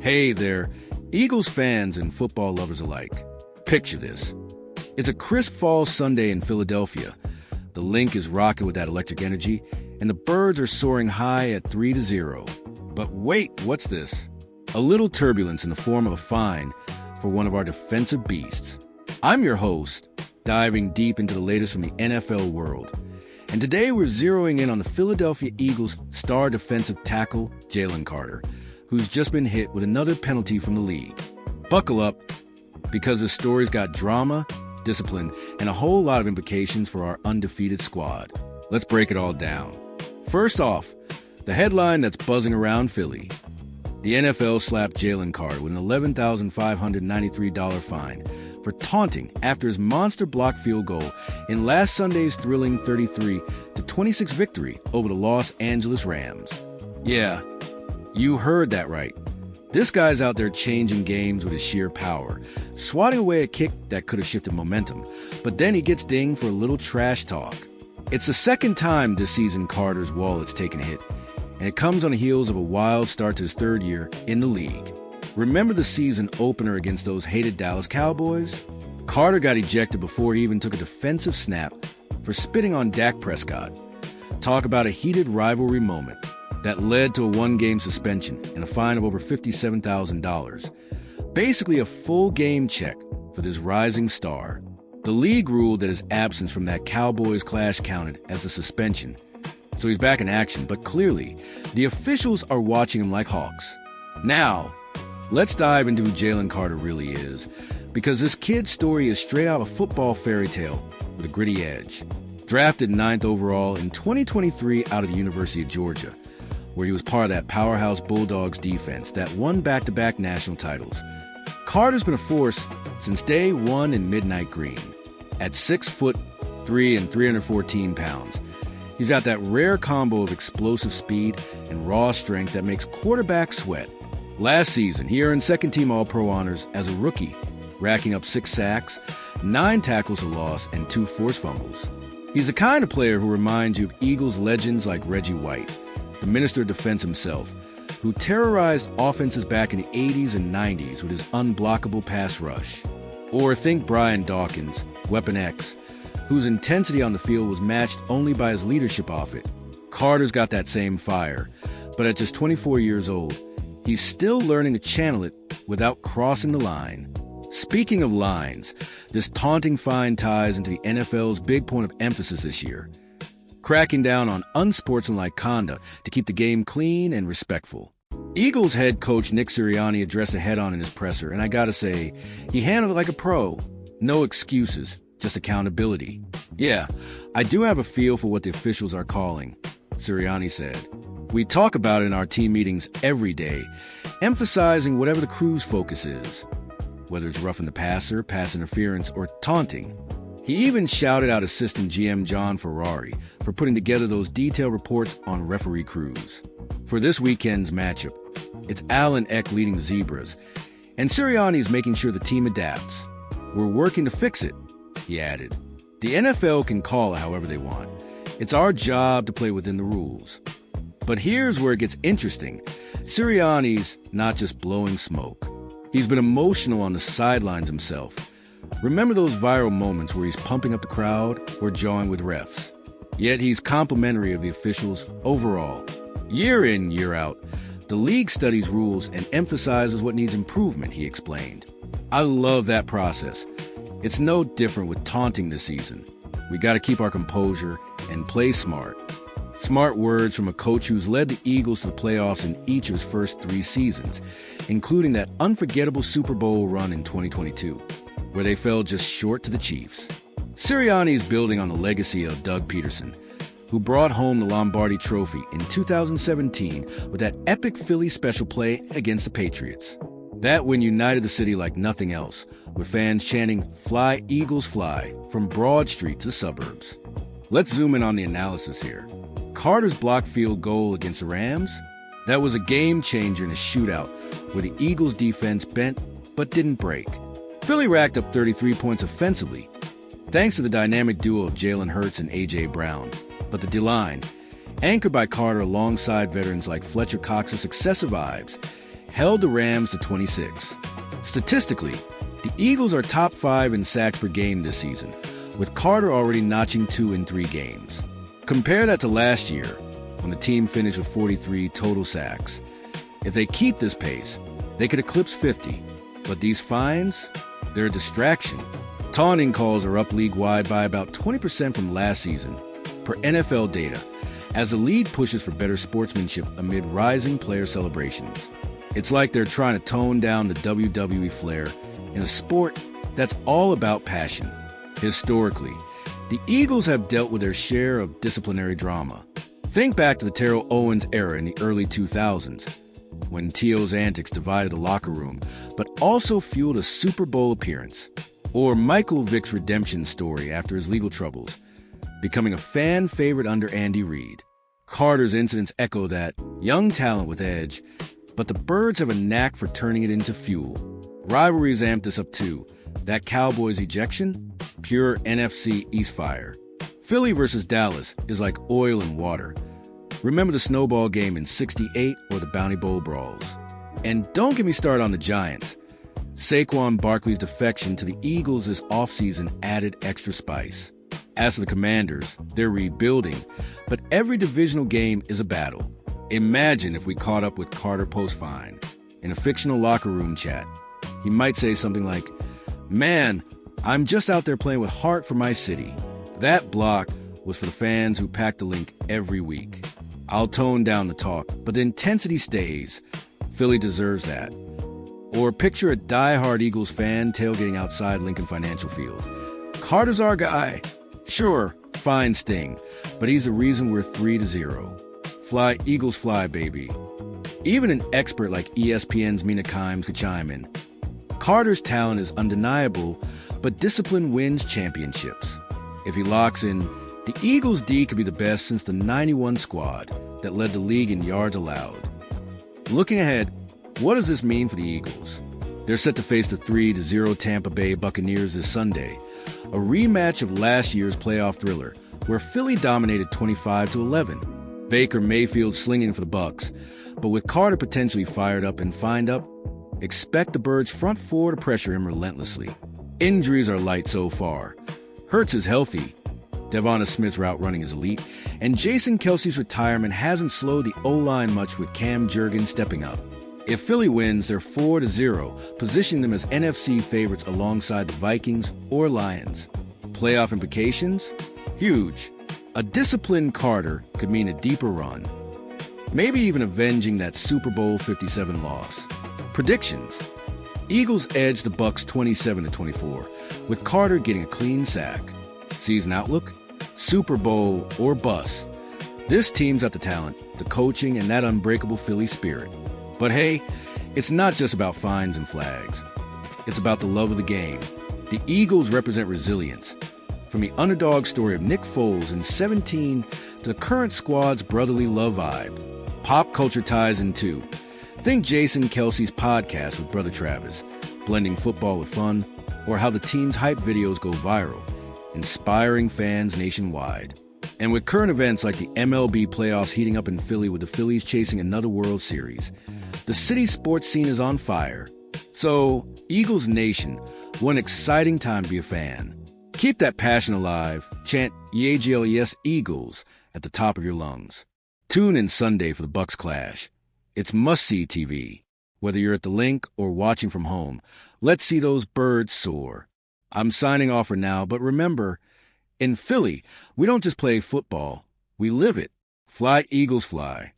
Hey there, Eagles fans and football lovers alike. Picture this. It's a crisp fall Sunday in Philadelphia. The Link is rocking with that electric energy, and the birds are soaring high at 3-0. But wait, what's this? A little turbulence in the form of a fine for one of our defensive beasts. I'm your host, diving deep into the latest from the NFL world. And today we're zeroing in on the Philadelphia Eagles star defensive tackle, Jalen Carter, who's just been hit with another penalty from the league. Buckle up, because this story's got drama, discipline, and a whole lot of implications for our undefeated squad. Let's break it all down. First off, the headline that's buzzing around Philly. The NFL slapped Jalen Carter with an $11,593 fine for taunting after his monster block field goal in last Sunday's thrilling 33-26 victory over the Los Angeles Rams. Yeah, you heard that right. This guy's out there changing games with his sheer power, swatting away a kick that could have shifted momentum, but then he gets dinged for a little trash talk. It's the second time this season Carter's wallet's taken a hit, and it comes on the heels of a wild start to his third year in the league. Remember the season opener against those hated Dallas Cowboys? Carter got ejected before he even took a defensive snap for spitting on Dak Prescott. Talk about a heated rivalry moment that led to a one-game suspension and a fine of over $57,000. Basically a full game check for this rising star. The league ruled that his absence from that Cowboys clash counted as a suspension, so he's back in action, but clearly the officials are watching him like hawks. Now, let's dive into who Jalen Carter really is, because this kid's story is straight out of a football fairy tale with a gritty edge. Drafted 9th overall in 2023 out of the University of Georgia, where he was part of that powerhouse Bulldogs defense that won back-to-back national titles. Carter's been a force since day one in Midnight Green. At 6'3" and 314 pounds, he's got that rare combo of explosive speed and raw strength that makes quarterbacks sweat. Last season, he earned second-team All-Pro honors as a rookie, racking up 6 sacks, 9 tackles for loss, and 2 forced fumbles. He's the kind of player who reminds you of Eagles legends like Reggie White, the Minister of Defense himself, who terrorized offenses back in the 80s and 90s with his unblockable pass rush. Or think Brian Dawkins, Weapon X, whose intensity on the field was matched only by his leadership off it. Carter's got that same fire, but at just 24 years old, he's still learning to channel it without crossing the line. Speaking of lines, this taunting fine ties into the NFL's big point of emphasis this year, cracking down on unsportsmanlike conduct to keep the game clean and respectful. Eagles head coach Nick Sirianni addressed it head-on in his presser, and I gotta say, he handled it like a pro. No excuses, just accountability. Yeah, I do have a feel for what the officials are calling, Sirianni said. We talk about it in our team meetings every day, emphasizing whatever the crew's focus is, whether it's roughing the passer, pass interference, or taunting. He even shouted out assistant GM John Ferrari for putting together those detailed reports on referee crews. For this weekend's matchup, it's Allen Eck leading the Zebras, and Sirianni is making sure the team adapts. We're working to fix it, he added. The NFL can call it however they want. It's our job to play within the rules. But here's where it gets interesting. Sirianni's not just blowing smoke. He's been emotional on the sidelines himself. Remember those viral moments where he's pumping up the crowd or jawing with refs? Yet he's complimentary of the officials overall. Year in, year out, the league studies rules and emphasizes what needs improvement, he explained. I love that process. It's no different with taunting this season. We got to keep our composure and play smart. Smart words from a coach who's led the Eagles to the playoffs in each of his first 3 seasons, including that unforgettable Super Bowl run in 2022, where they fell just short to the Chiefs. Sirianni is building on the legacy of Doug Peterson, who brought home the Lombardi Trophy in 2017 with that epic Philly special play against the Patriots. That win united the city like nothing else, with fans chanting, "Fly, Eagles, fly," from Broad Street to the suburbs. Let's zoom in on the analysis here. Carter's blocked field goal against the Rams? That was a game-changer in a shootout where the Eagles' defense bent but didn't break. Philly racked up 33 points offensively, thanks to the dynamic duo of Jalen Hurts and A.J. Brown. But the D-line, anchored by Carter alongside veterans like Fletcher Cox's successive vibes, held the Rams to 26. Statistically, the Eagles are top 5 in sacks per game this season, with Carter already notching 2 in 3 games. Compare that to last year, when the team finished with 43 total sacks. If they keep this pace, they could eclipse 50. But these fines, they're a distraction. Taunting calls are up league-wide by about 20% from last season, per NFL data, as the league pushes for better sportsmanship amid rising player celebrations. It's like they're trying to tone down the WWE flair in a sport that's all about passion. Historically, the Eagles have dealt with their share of disciplinary drama. Think back to the Terrell Owens era in the early 2000s, when T.O.'s antics divided the locker room, but also fueled a Super Bowl appearance. Or Michael Vick's redemption story after his legal troubles, becoming a fan favorite under Andy Reid. Carter's incidents echo that young talent with edge, but the Birds have a knack for turning it into fuel. Rivalries amp this up too. That Cowboys ejection? Pure NFC East fire. Philly versus Dallas is like oil and water. Remember the snowball game in '68 or the Bounty Bowl brawls. And don't get me started on the Giants. Saquon Barkley's defection to the Eagles this offseason added extra spice. As for the Commanders, they're rebuilding, but every divisional game is a battle. Imagine if we caught up with Carter post-fine. In a fictional locker room chat, he might say something like, "Man, I'm just out there playing with heart for my city." That block was for the fans who pack the link every week. I'll tone down the talk, but the intensity stays. Philly deserves that. Or picture a die-hard Eagles fan tailgating outside Lincoln Financial Field. "Carter's our guy." Sure, fine sting, but he's the reason we're 3-0. Fly, Eagles fly, baby. Even an expert like ESPN's Mina Kimes could chime in. Carter's talent is undeniable, but discipline wins championships. If he locks in, the Eagles' D could be the best since the '91 squad that led the league in yards allowed. Looking ahead, what does this mean for the Eagles? They're set to face the 3-0 Tampa Bay Buccaneers this Sunday, a rematch of last year's playoff thriller, where Philly dominated 25-11. Baker Mayfield slinging for the Bucs, but with Carter potentially fired up and fined up, expect the Birds' front four to pressure him relentlessly. Injuries are light so far. Hurts is healthy. Devonta Smith's route running is elite, and Jason Kelce's retirement hasn't slowed the O-line much with Cam Jurgens stepping up. If Philly wins, they're 4-0, positioning them as NFC favorites alongside the Vikings or Lions. Playoff implications? Huge. A disciplined Carter could mean a deeper run, maybe even avenging that Super Bowl 57 loss. Predictions: Eagles edge the Bucs 27-24, with Carter getting a clean sack. Season outlook: Super Bowl or bust. This team's got the talent, the coaching, and that unbreakable Philly spirit. But hey, it's not just about fines and flags. It's about the love of the game. The Eagles represent resilience. From the underdog story of Nick Foles in '17 to the current squad's brotherly love vibe. Pop culture ties in too. Think Jason Kelce's podcast with Brother Travis, blending football with fun, or how the team's hype videos go viral, inspiring fans nationwide. And with current events like the MLB playoffs heating up in Philly with the Phillies chasing another World Series, the city's sports scene is on fire. So, Eagles Nation, what an exciting time to be a fan. Keep that passion alive. Chant EAGLES Eagles at the top of your lungs. Tune in Sunday for the Bucs clash. It's must-see TV. Whether you're at the link or watching from home, let's see those birds soar. I'm signing off for now, but remember, in Philly, we don't just play football, we live it. Fly, Eagles, fly.